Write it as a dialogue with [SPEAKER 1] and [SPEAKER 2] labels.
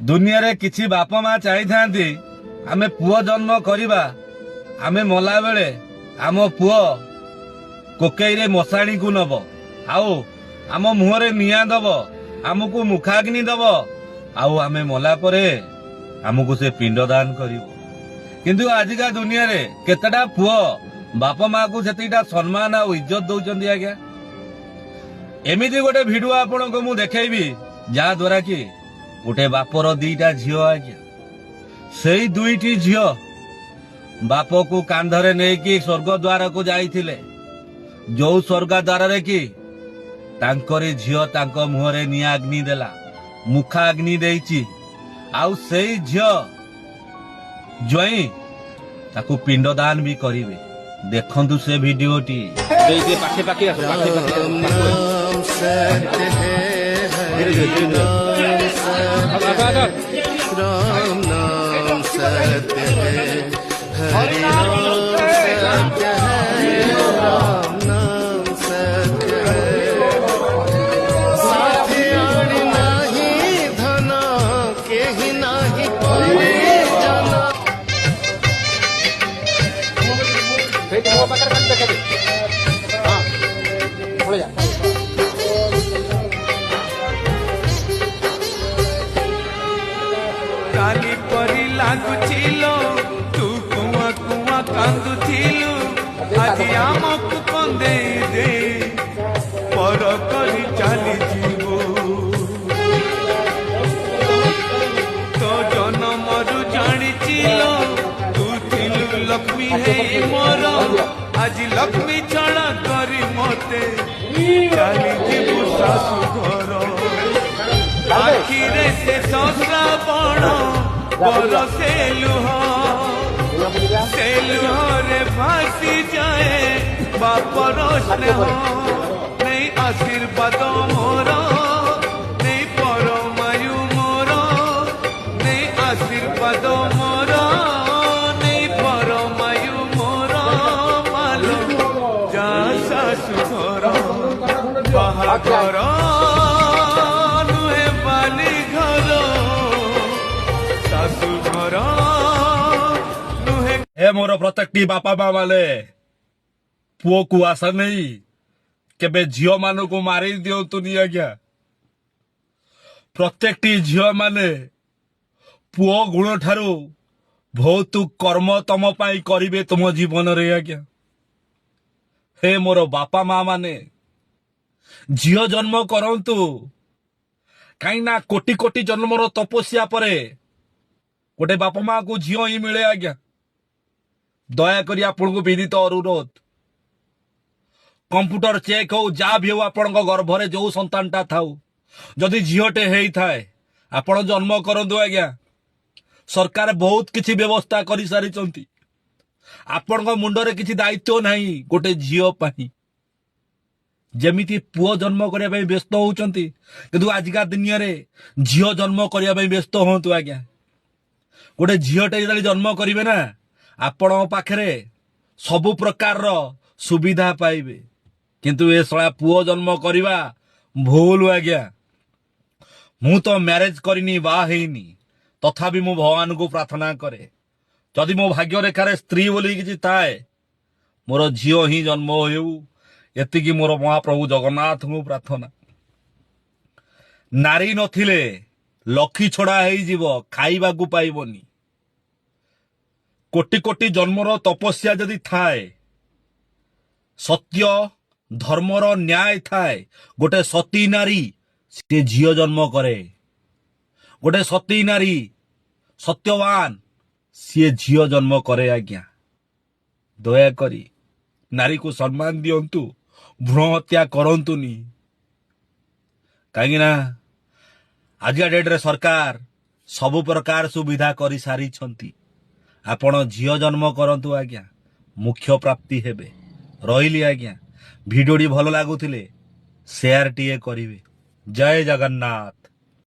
[SPEAKER 1] दुनिया रे किछि बाप माँ चाहिए आमे पुओ जन्म करिबा आमे मला बेले आम पुओ कोकई रे मशाणी को नब आउ आम मुहरे निया दब आमको मुखाग्नि दब आउ आमे मला परे आमको से पिंडदान करिवो। किंतु आजिका दुनिया रे केतेटा पुओ बाप माँ को सेतिटा सम्मान आ इज्जत दउचंदी आज्ञा। एमिति गोटे भिडियो आपण को मु देखेबी जहा द्वारा कि गोटे बापर दीटा झियो आज्ञा सेई दुईटी झियो बाप को कांधरे नेकी स्वर्ग द्वार को जाइथिले जो स्वर्ग द्वार रे कि तांकरी झियो तांको मुहरे निया अग्नि देला मुखा अग्नि देइची आउ सेई झियो जोई ताकू पिंडदान भी करिवे। देखंतु से वीडियोटी
[SPEAKER 2] दे पाखे पाखे आसो पाखे
[SPEAKER 3] राम नाम सत्य है हरि नाम सत्य है राम नाम सत्य है साथियारी नाही धन केहि नाही परिजन
[SPEAKER 4] काली परी लागुचिलो तू कुआ कुआ कांदुथिलु आज आमक कंदे दे पर करी चाली जीवो तो जन्मरु जानिचिलो तू थिलु लक्ष्मी हे मोर आज लक्ष्मी छड़ा करी मते चाली जीवो सासु घर आखिरे से ससरा बण बरसे लुह रे भासी जाए बापर स्नेह नहीं आशीर्वाद मोर नहीं परमायु मोर नहीं आशीर्वाद मोर नहीं परमायु मोर मालो जा सासु घर बाहागर
[SPEAKER 1] हे मोर प्रत्येकटी बापा माँ वाले पुओ को आशा नहीं केबे झियो मान को मारी दिंतुनि आज्ञा। प्रत्येकटी झियो माने पुओ गुण ठारू बहुत कर्म तम पाई करिवे तुम जीवन रे आज्ञा। हे मोर बापा माँ माने झियो जन्म करंतु कहीं ना कोटि कोटि जन्मर तपस्या परे गोटे बाप माँ को झियो ही मिले आज्ञा। दया करी आपण को विनीत अनुरोध कंप्यूटर चेक हो जा भी हो आपण गर्भरे जो संतानटा थाउ जदि झियोटे हेई थाए आपण जन्म करंतु आज्ञा। सरकार बहुत किछि व्यवस्था करि सारिचंती आपण मुंडरे किछि दायित्व नाही गोटे झियो पाई जेमिति पुओ जन्म करिया पई व्यस्त होउचंती किंतु आजिका दुनिया रे झियो जन्म करिया पई व्यस्त होंतु आज्ञा। गोटे झियोटे जदि जन्म करिवे ना आपण पाखरे सबु प्रकार सुविधा पाइबे किंतु ए सळा पुओ जन्म करिवा भूल आज्ञा। मु तो मैरेज करिनी बा हेइनी तथापि मु भगवान को प्रार्थना करे जदि मो भाग्य रेखारे स्त्री बोली किछि थाए मोर झियो ही जन्म हेउ एतिकी मोर महाप्रभु जगन्नाथ को प्रार्थना। नारी नथिले लखी छड़ा हेई जीवो खाइबा को पाइबोनी कोटि कोटि जन्मर तपस्या जदि थाए सत्य धर्मर न्याय थाए गोटे सती नारी से झियो जन्म करे गोटे सती नारी सत्यवान सी झियो जन्म करे आज्ञा। दया करी नारी को सम्मान दियंतु भ्रूण हत्या करंतुनी कहीं ना आज डेट रे सरकार सबु प्रकार सुविधा करि सारी छंती आपण झियो जन्म करंतु आज्ञा मुख्य प्राप्ति हेबे। रहिली आज्ञा भिडियोटी भल लागुथिले शेयर टीए करिवे। जय जगन्नाथ।